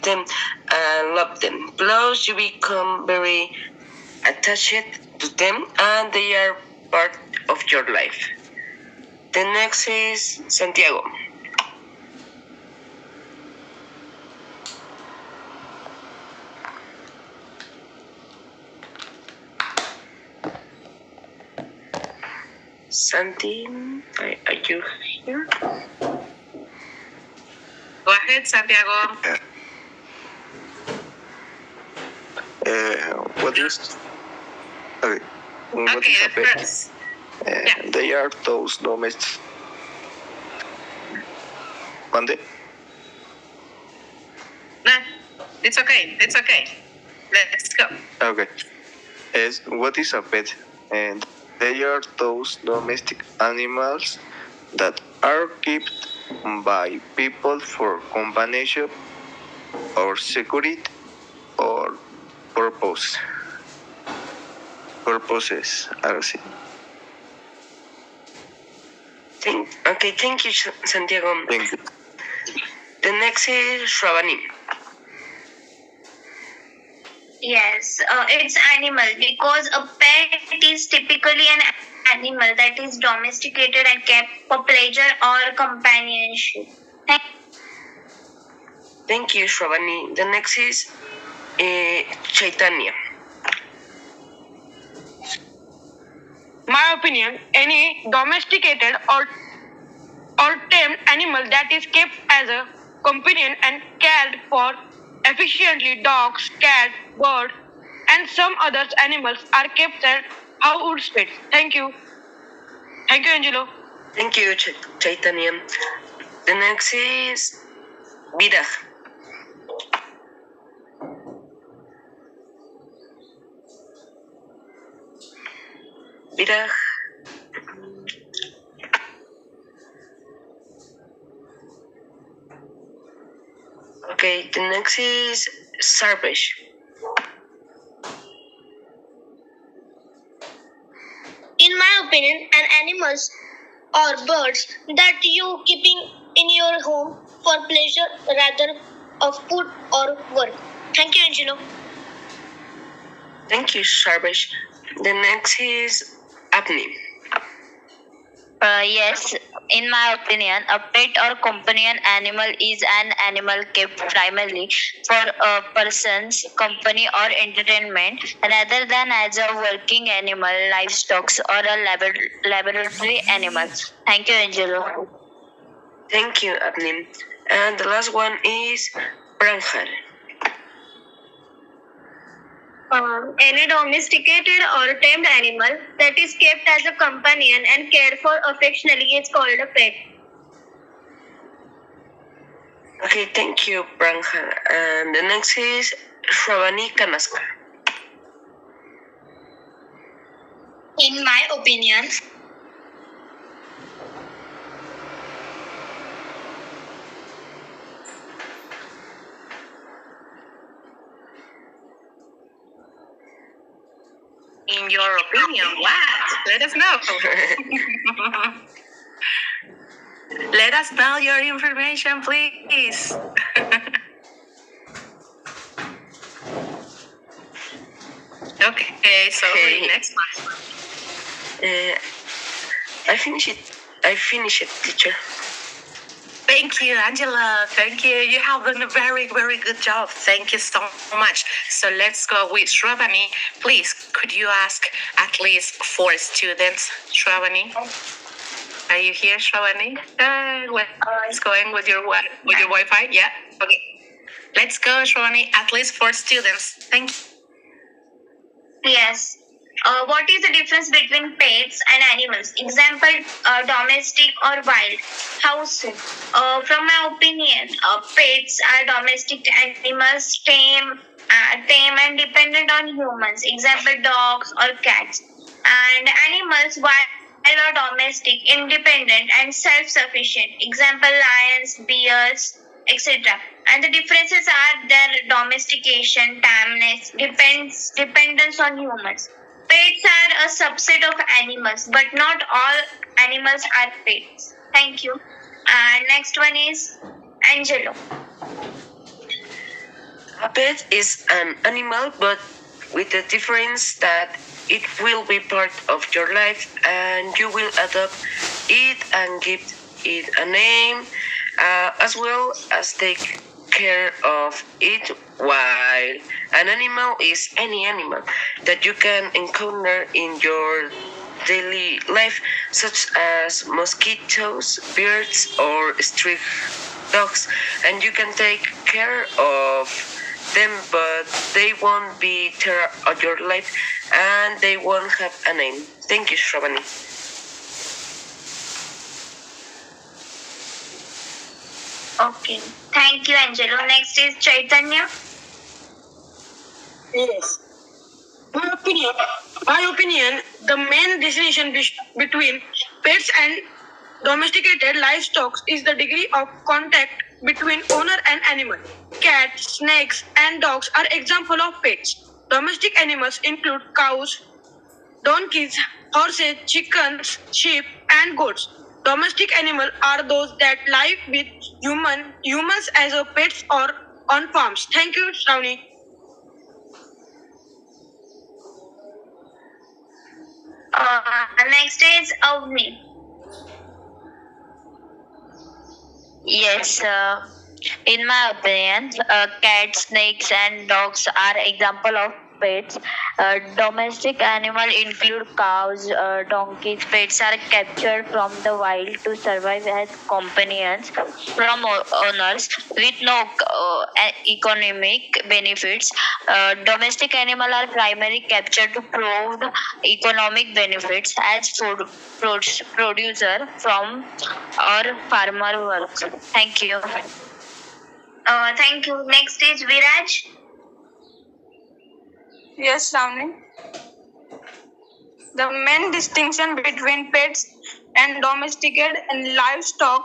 them and love them. Plus, you become very attached to them and they are part of your life. The next is Santiago. Santi, are you here? Go ahead, Santiago. What is? Okay. What Okay, is a pet? first. They are those domestic. ¿Mande? No, it's okay. It's okay. Let's go. Okay. What is a pet? And they are those domestic animals that are kept by people for companionship or security or purposes. Algo así. Thank you, Santiago. Thank you. The next is Shravani. Yes, it's animal because a pet is typically an animal that is domesticated and kept for pleasure or companionship. Thank you, Shravani. The next is Chaitanya. My opinion, any domesticated or tamed animal that is kept as a companion and cared for efficiently, dogs, cats, birds, and some other animals are kept as household pets. Thank you. Thank you, Angelo. Thank you, Chaitanya. The next is Viraj. Viraj. Okay, the next is Sarvesh. In my opinion, an animals or birds that you keeping in your home for pleasure rather of food or work. Thank you, Angelo. Thank you, Sarvesh. The next is Apni. Yes, in my opinion, a pet or companion animal is an animal kept primarily for a person's company or entertainment rather than as a working animal, livestock, or a laboratory animal. Thank you, Angelo. Thank you, Apni. And the last one is Pranjal. Any domesticated or tamed animal that is kept as a companion and cared for affectionately is called a pet. Okay, thank you, Pranjal. And the next is Shravani Kanaskar. In my opinion, In your opinion, what? Let us know. Let us know your information, please. Okay, so Okay. next one. I finished it, teacher. Thank you, Angela. Thank you. You have done a very, very good job. Thank you so much. So let's go with Shravani. Please, could you ask at least 4 students, Shravani? Are you here, Shravani? What's going with your Wi-Fi? Yeah. Okay. Let's go, Shravani. At least 4 students. Thank you. yes. What is the difference between pets and animals? Example, domestic or wild. How so? From my opinion, pets are domestic animals, tame and dependent on humans. Example, dogs or cats. And animals, wild or domestic, independent and self-sufficient. Example, lions, bears, etc. And the differences are their domestication, tameness, dependence on humans. Pets are a subset of animals, but not all animals are pets. Thank you. And next one is Angelo. A pet is an animal, but with the difference that it will be part of your life and you will adopt it and give it a name, as well as take care of it, while an animal is any animal that you can encounter in your daily life, such as mosquitoes, birds, or street dogs, and you can take care of them, but they won't be part of your life and they won't have a name. Thank you, Shravani. Okay. Thank you, Angelo. Next is Chaitanya. Yes. My opinion, the main distinction between pets and domesticated livestock is the degree of contact between owner and animal. Cats, snakes, and dogs are examples of pets. Domestic animals include cows, donkeys, horses, chickens, sheep, and goats. Domestic animals are those that live with humans as a pets or on farms. Thank you, Shravani. Next is Avni. Yes, in my opinion, cats, snakes, and dogs are example of pets. Domestic animal include cows, donkeys. Pets are captured from the wild to survive as companions from owners with no economic benefits. Domestic animals are primarily captured to provide economic benefits as food producer from or farmer work. Thank you. Thank you. Next is Viraj. Yes, Shravani. The main distinction between pets and domesticated and livestock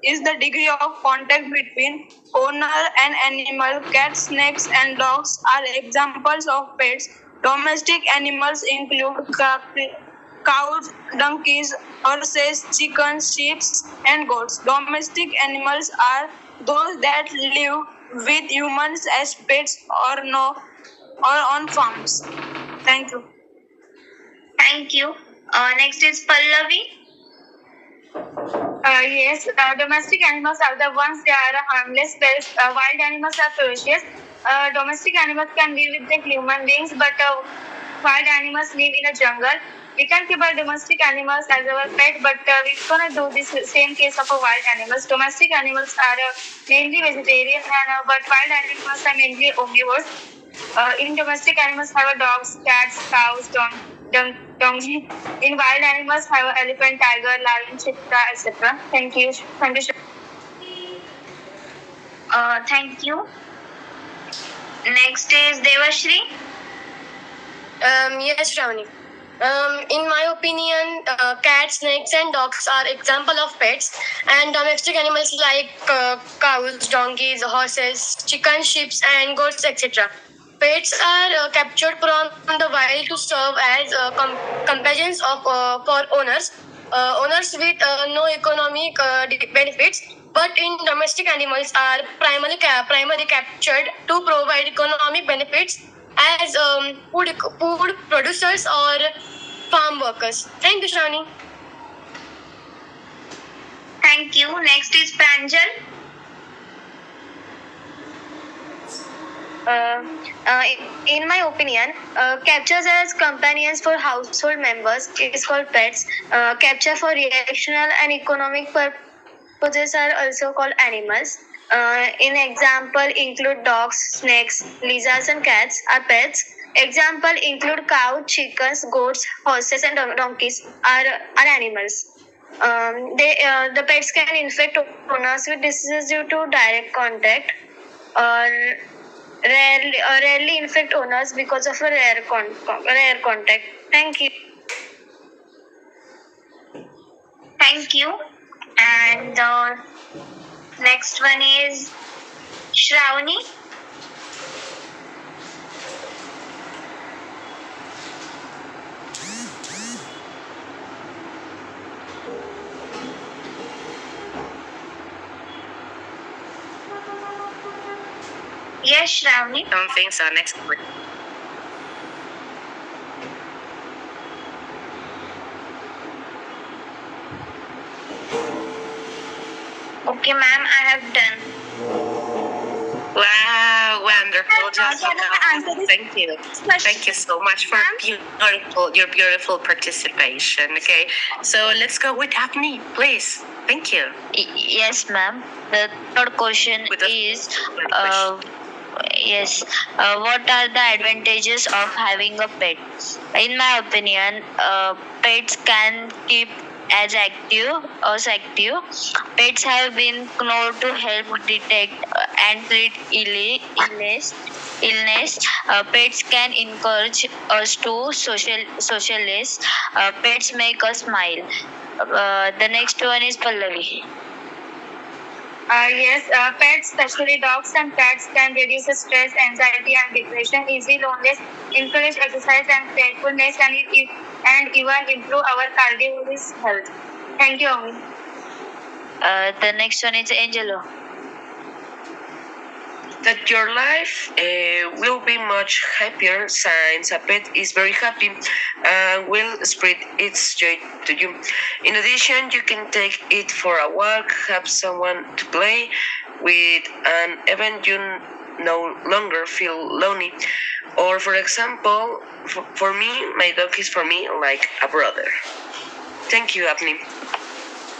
is the degree of contact between owner and animal. Cats, snakes, and dogs are examples of pets. Domestic animals include cows, donkeys, horses, chickens, sheep, and goats. Domestic animals are those that live with humans as pets or on farms. Thank you. Thank you. Next is Pallavi. Yes, domestic animals are the ones that are harmless, whereas wild animals are ferocious. Domestic animals can live with the human beings, but wild animals live in a jungle. We can keep our domestic animals as our pet, but we're gonna do this same case of a wild animals. Domestic animals are mainly vegetarian, but wild animals are mainly omnivores. In domestic animals, have dogs, cats, cows, donkey. In wild animals, have elephant, tiger, lion, cheetah, etc. Thank you. Thank you. Thank you. Next is Devashri. Yes, Shravani. In my opinion, cats, snakes, and dogs are example of pets, and domestic animals like cows, donkeys, horses, chickens, sheep, and goats, etc. Pets are captured from the wild to serve as companions of for owners. Owners with no economic benefits, but in domestic animals are primarily captured to provide economic benefits as food producers or farm workers. Thank you, Shravani. Thank you. Next is Pranjal. In my opinion, captures as companions for household members is called pets. Capture for recreational and economic purposes are also called animals. In example, include dogs, snakes, lizards, and cats are pets. Example include cow, chickens, goats, horses, and donkeys are animals. The pets can infect owners with diseases due to direct contact, or rarely infect owners because of a rare contact. Thank you. Thank you. And next one is Shravani. Yes, Yes, Shravani. Don't think so. Next. Okay, ma'am, I have done. Wow, wonderful job. Can I answer this Thank you. Thank you so much for your beautiful participation. Okay, so let's go with Daphne, please. Thank you. Yes, ma'am. The third question With the is, third uh, yes, what are the advantages of having a pet? In my opinion, pets can keep us active. Pets have been known to help detect and treat illness. Pets can encourage us to socialize. Pets make us smile. The next one is Pallavi. Yes, pets, especially dogs and cats, can reduce stress, anxiety, and depression, easy loneliness, encourage exercise and playfulness, and even improve our cardiovascular health. Thank you, Ami. The next one is Angelo. That your life will be much happier since a pet is very happy and will spread its joy to you. In addition, you can take it for a walk, have someone to play with, and even you no longer feel lonely. Or, for example, for me, my dog is for me like a brother. Thank you, Apni.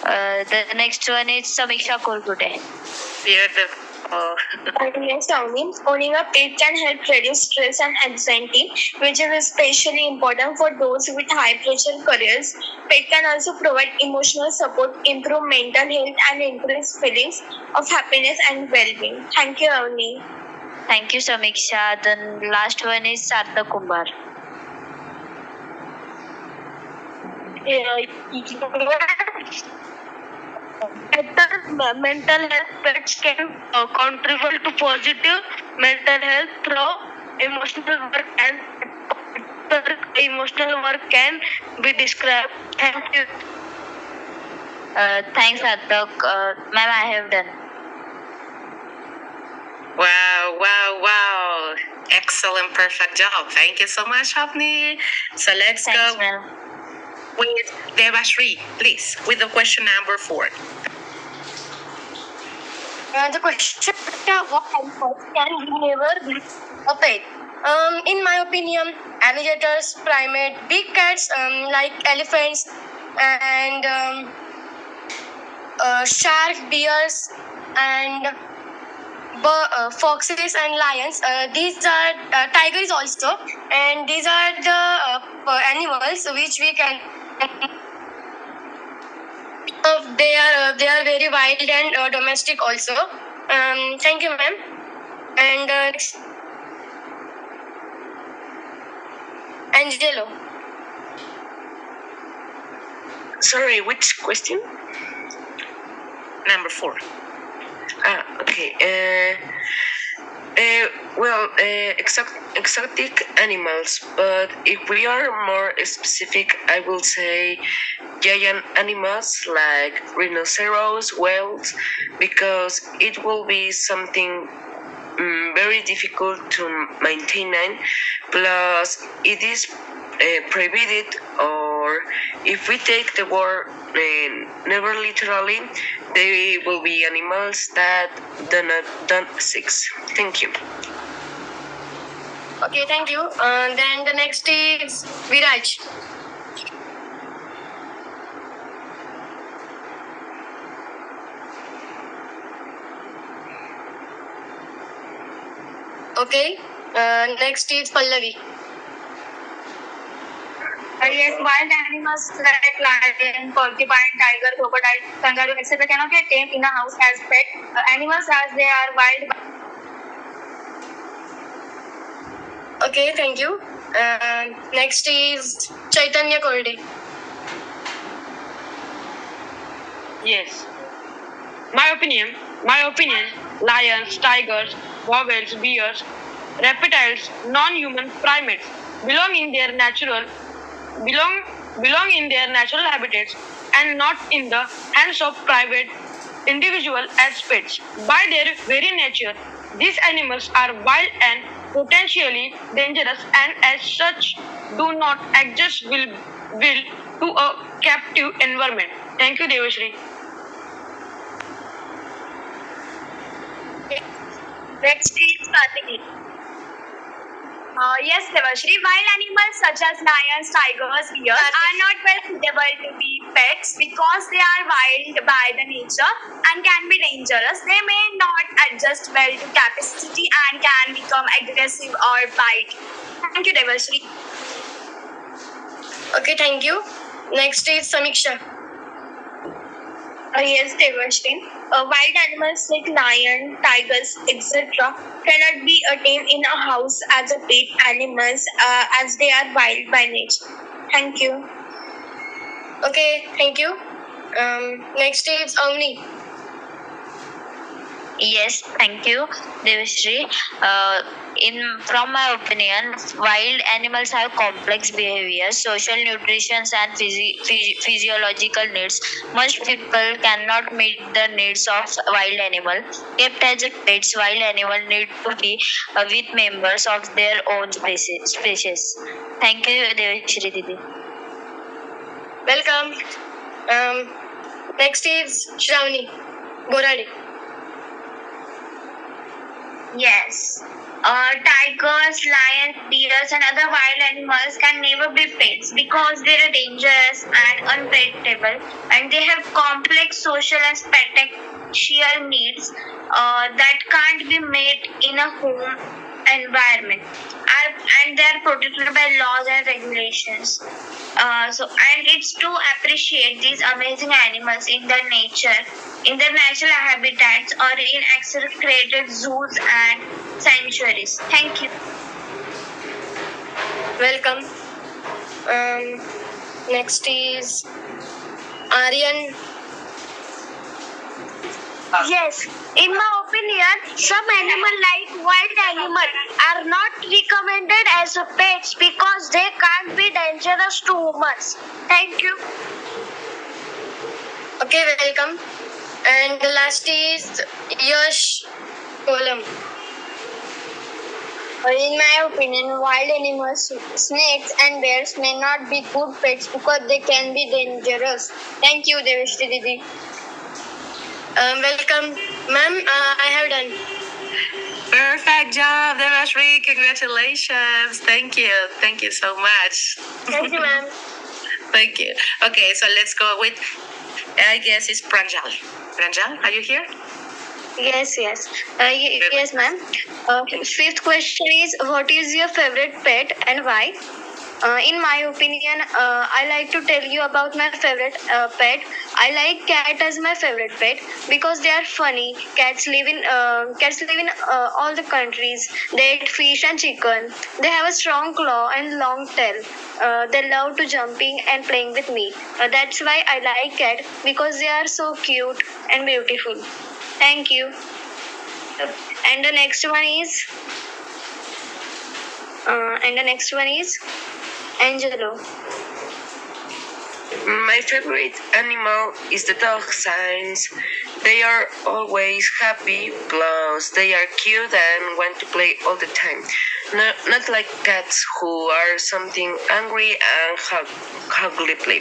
The next one is Samiksha Kurkute. Beautiful. Yes, Tony. Owning a pet can help reduce stress and anxiety, which is especially important for those with high pressure careers. Pet can also provide emotional support, improve mental health, and increase feelings of happiness and well-being. Thank you, Avni. Thank you, Samiksha. The last one is Sarthak Kumar. Better mental health, pets can contribute to positive mental health through emotional work, and better emotional work can be described. Thank you. Thanks, Sarthak. Ma'am, I have done. Wow. Excellent, perfect job. Thank you so much, Hafni. So let's Thanks, go ma'am. with Devashri, please, with the question number 4. The question: what animals can never be a pet? In my opinion, alligators, primate, big cats like elephants, and shark, bears, and foxes and lions. These are tigers also, and these are the animals which we can. They are very wild and domestic also. Thank you, ma'am. And Angelo. Sorry, which question? Number 4. Okay. Exotic animals, but if we are more specific, I will say giant animals like rhinoceros, whales, because it will be something very difficult to maintain. Plus, it is prohibited, or if we take the word never literally, they will be animals that don't exist. Thank you. Okay, thank you. Then the next is Viraj. Okay. Next is Pallavi. Yes, wild animals like lion, porcupine, tiger, crocodile, kangaroo, etc. cannot get tamed in a house as pet animals as they are wild. Okay, thank you. Next is Chaitanya Korde. Yes. My opinion, lions, tigers, whales, bears, reptiles, non-human primates belong in their natural habitats and not in the hands of private individual as pets. By their very nature, These animals are wild and potentially dangerous, and as such do not adjust will to a captive environment. Thank you, Devashri. Next is Kartiki. Yes, Devashri. Wild animals such as lions, tigers, bears are not well suitable to be pets because they are wild by the nature and can be dangerous. They may not adjust well to capacity and can become aggressive or bite. Thank you, Devashri. Okay, thank you. Next is Samiksha. Yes, Devashri. Wild animals like lion, tigers, etc. cannot be tamed in a house as a pet animals as they are wild by nature. Thank you. Okay, thank you. Next is Avni. Yes, thank you, Devashri. From my opinion, wild animals have complex behavior, social nutrition, and physiological needs. Most people cannot meet the needs of wild animal. Kept as a pets, wild animal need to be with members of their own species. Thank you, Devashri Didi. Welcome. Next is Shravani Borade. Yes. Tigers, lions, deers, and other wild animals can never be pets because they are dangerous and unpredictable, and they have complex social and spatial needs that can't be met in a home environment. And they are protected by laws and regulations. And it's to appreciate these amazing animals in their nature, in their natural habitats, or in created zoos and sanctuaries. Thank you. Welcome. Next is Aryan. Yes, in my opinion, some animal like wild animal are not recommended as a pets because they can't be dangerous to humans. Thank you. Okay, welcome. And the last is Yash Kolam. In my opinion, wild animals, snakes and bears may not be good pets because they can be dangerous. Thank you, Devashri Didi. Welcome, ma'am. I have done. Perfect job, Devashri. Congratulations. Thank you. Thank you so much. Thank you, ma'am. Thank you. Okay, so let's go with, I guess it's Pranjal. Pranjal, are you here? Yes, yes. Yes, ma'am. Fifth question is, what is your favorite pet and why? In my opinion, I like to tell you about my favorite pet. I like cat as my favorite pet because they are funny. Cats live in all the countries. They eat fish and chicken. They have a strong claw and long tail. They love to jumping and playing with me. That's why I like cat because they are so cute and beautiful. Thank you. And the next one is. Angelo. My favorite animal is the dog since they are always happy, plus they are cute and want to play all the time. Not like cats who are something angry and ugly play.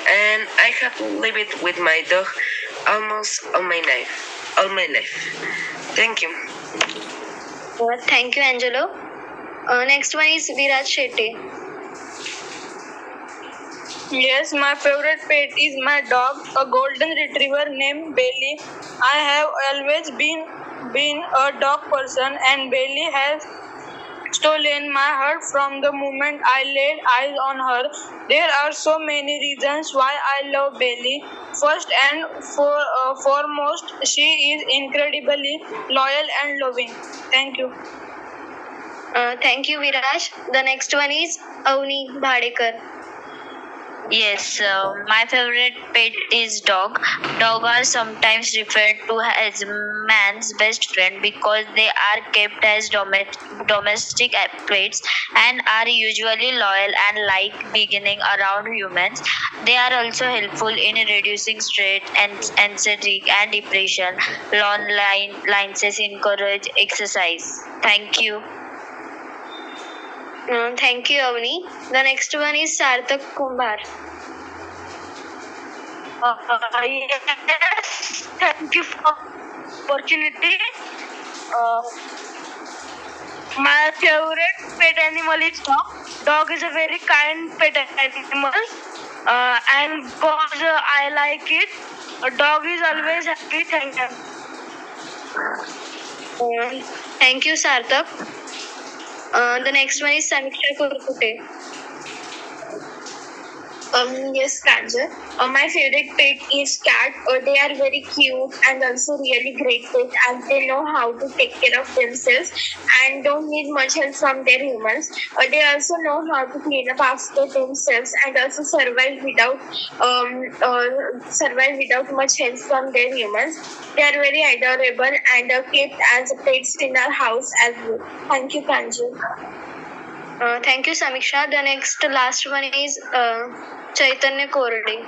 And I have lived with my dog almost all my life. Thank you. Thank you, Angelo. Next one is Viraj Shetty. Yes, my favorite pet is my dog, a golden retriever named Bailey. I have always been a dog person, and Bailey has stolen my heart from the moment I laid eyes on her. There are so many reasons why I love Bailey. First and foremost, she is incredibly loyal and loving. Thank you. Thank you, Viraj. The next one is Avni Bhadekar. Yes, my favorite pet is dog. Dog are sometimes referred to as man's best friend because they are kept as domestic pets and are usually loyal and like beginning around humans. They are also helpful in reducing stress and anxiety and depression. Long lines encourage exercise. Thank you. Thank you, Avni. The next one is Sarthak Kumar. Yes, thank you for opportunity. Uh, my favorite pet animal is dog. Dog is a very kind pet animal, and because I like it, a dog is always happy. Thank you. Thank you, Sarthak. The next one is Samiksha Kurkute. Yes, Kanjal. My favorite pet is cat. They are very cute and also really great pet, and they know how to take care of themselves and don't need much help from their humans. They also know how to clean up after themselves and also survive without much help from their humans. They are very adorable and kept as pets in our house as well. Thank you, Kanjal. Thank you, Samiksha. The last one is Chaitanya Korde.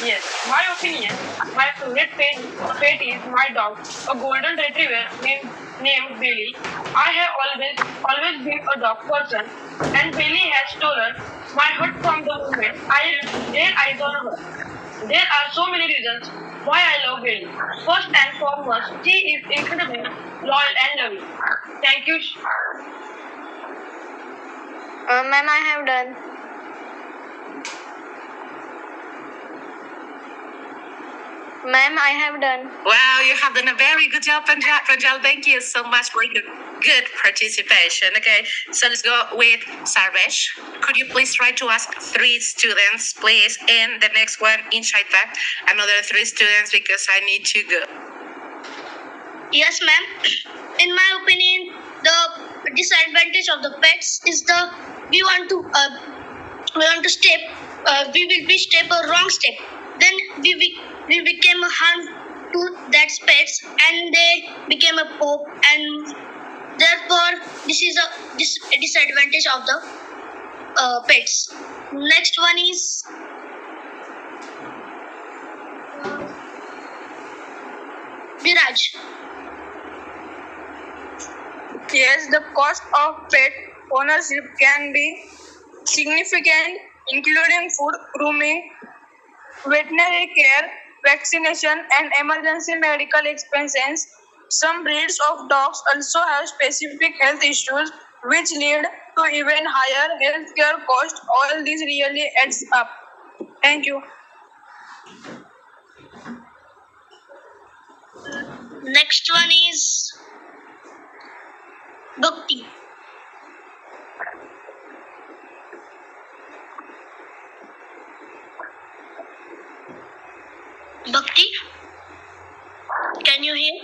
Yes, my opinion, my favorite pet is my dog, a golden retriever named Billy. I have always been a dog person, and Billy has stolen my heart from the moment I saw her. There are so many reasons why I love Billy. First and foremost, she is incredibly loyal and loving. Thank you. Ma'am, I have done. Ma'am, I have done. Wow, you have done a very good job, Pranjal. Thank you so much for your good participation. Okay, so let's go with Sarvesh. Could you please try to ask 3 students, please, and the next one inside that another 3 students because I need to go. Yes, ma'am. In my opinion, the disadvantage of the pets is we want to step. We will be step a wrong step. Then we became a harm to that pets, and they became a pope, and therefore this is a disadvantage of the pets. Next one is Viraj. Yes, the cost of pet ownership can be significant, including food, grooming, veterinary care, vaccination, and emergency medical expenses. Some breeds of dogs also have specific health issues, which lead to even higher healthcare costs. All this really adds up. Thank you. Next one is Bhakti. Bhakti, can you hear?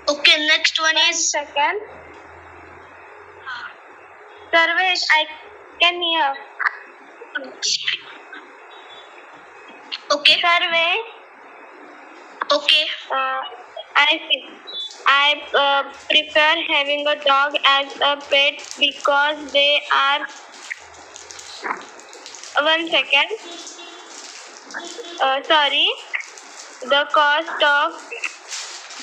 Okay, next one is Second. Sarvesh, I can hear. okay. Sarvesh, Okay. I prefer having a dog as a pet because they are. 1 second. Sorry. The cost of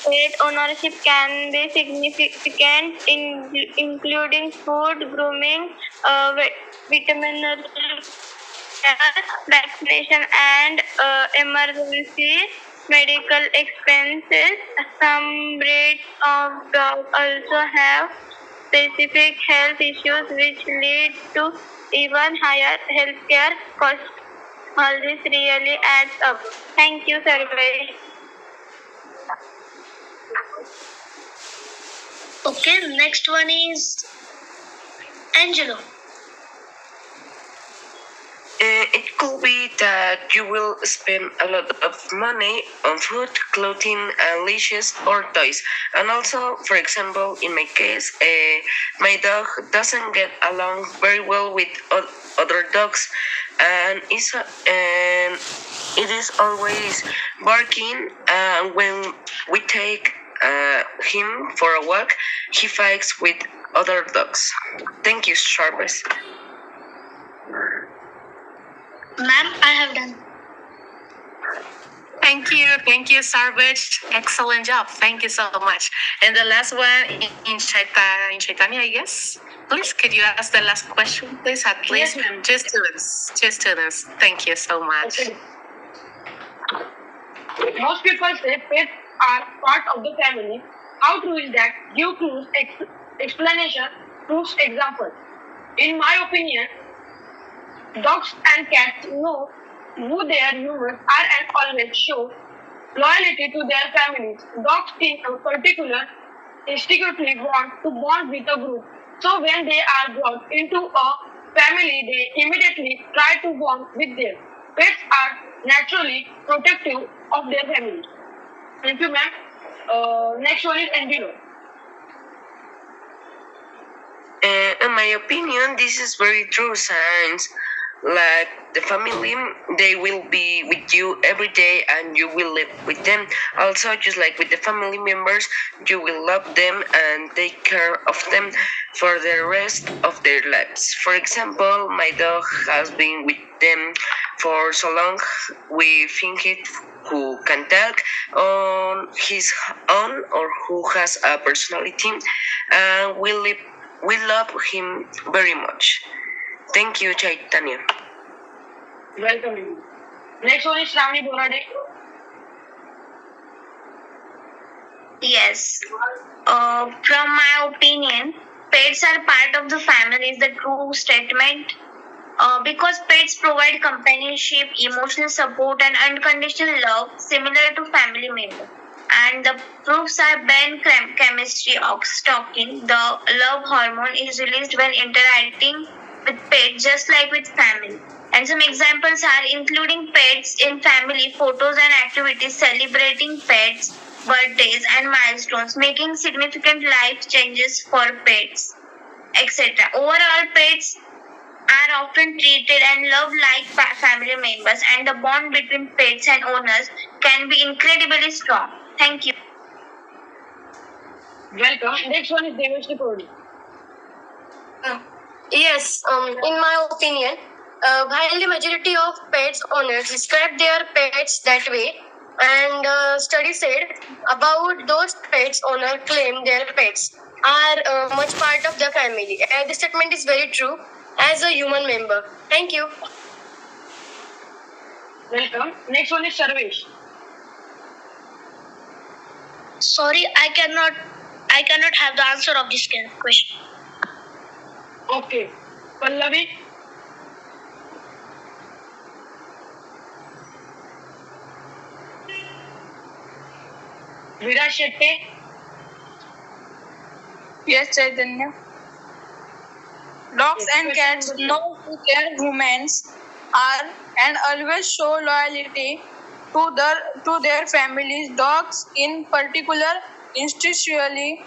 pet ownership can be significant, including food, grooming, veterinary care, vaccination, and emergency medical expenses. Some breeds of dogs also have specific health issues which lead to even higher healthcare costs. All this really adds up. Thank you, Sarvesh. Okay, next one is Angelo. It could be that you will spend a lot of money on food, clothing, and leashes or toys. And also, for example, in my case, my dog doesn't get along very well with other dogs, and it is always barking. And when we take him for a walk, he fights with other dogs. Thank you, Sharpes. Ma'am, I have done. Thank you, Sarvich. Excellent job. Thank you so much. And the last one in Chaitanya, I guess. Please, could you ask the last question, please? At least Yes, ma'am. two students. Thank you so much. Okay. Most people say pets are part of the family. How true is that? Give clues, explanation, proofs, example. In my opinion, dogs and cats know who their humans are and always show loyalty to their families. Dogs in particular instinctively want to bond with a group. So when they are brought into a family, they immediately try to bond with them. Pets are naturally protective of their family. Thank you, ma'am. Next one is Angelo. In my opinion, this is very true, Science. Like the family, they will be with you every day and you will live with them. Also, just like with the family members, you will love them and take care of them for the rest of their lives. For example, my dog has been with them for so long, we think it who can talk on his own or who has a personality, and we love him very much. Thank you, Chaitanya. Welcome. Next one is Shravani Borade. Yes. From my opinion, pets are part of the family is the true statement. Because pets provide companionship, emotional support, and unconditional love similar to family members. And the proofs are brain chemistry of stalking. The love hormone is released when interacting with pets, just like with family. And some examples are including pets in family photos and activities, celebrating pets, birthdays, and milestones, making significant life changes for pets, etc. Overall, pets are often treated and loved like family members, and the bond between pets and owners can be incredibly strong. Thank you. Welcome. Next one is Devesh Kodi. Yes, in my opinion, while the majority of pets owners describe their pets that way, and study said about those pets owner claim their pets are much part of the family. And this statement is very true as a human member. Thank you. Welcome. Next one is Sarvesh. Sorry, I cannot have the answer of this question. Okay. Pallavi. Virat Shetty. Yes, Chaitanya. Dogs and cats know who their humans are and always show loyalty to their families. Dogs, in particular, instinctually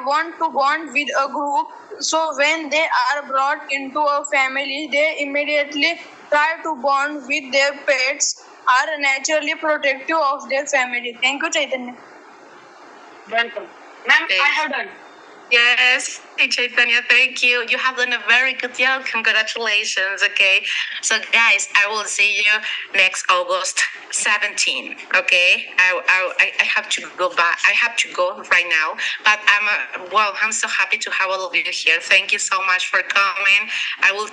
want to bond with a group. So when they are brought into a family, they immediately try to bond with their pets. Are naturally protective of their family. Thank you, Chaitanya. Welcome. Ma'am, I have done. Yes, Chaitanya, thank you. You have done a very good job. Congratulations. Okay. So, guys, I will see you next August 17. Okay. I have to go back. I have to go right now. But I'm so happy to have all of you here. Thank you so much for coming. I will